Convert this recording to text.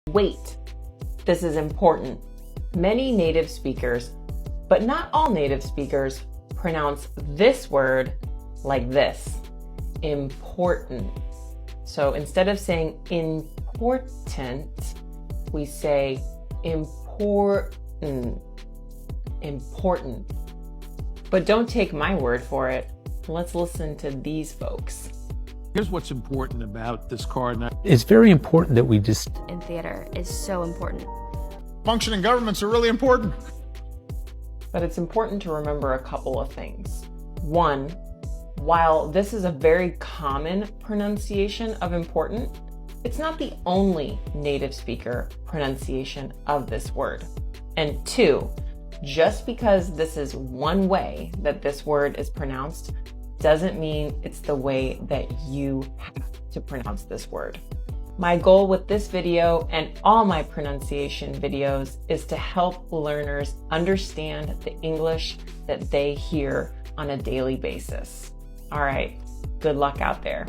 Wait, this is important. Many native speakers, but not all native speakers, pronounce this word like this, important. So instead of saying important, we say important. But don't take my word for it. Let's listen to these folks. Here's what's important about this card. It's very important that we just... in theater is so important. Functioning governments are really important. But it's important to remember a couple of things. One, while this is a very common pronunciation of important, it's not the only native speaker pronunciation of this word. And two, just because this is one way that this word is pronounced doesn't mean it's the way that you have to pronounce this word. My goal with this video and all my pronunciation videos is to help learners understand the English that they hear on a daily basis. All right, good luck out there.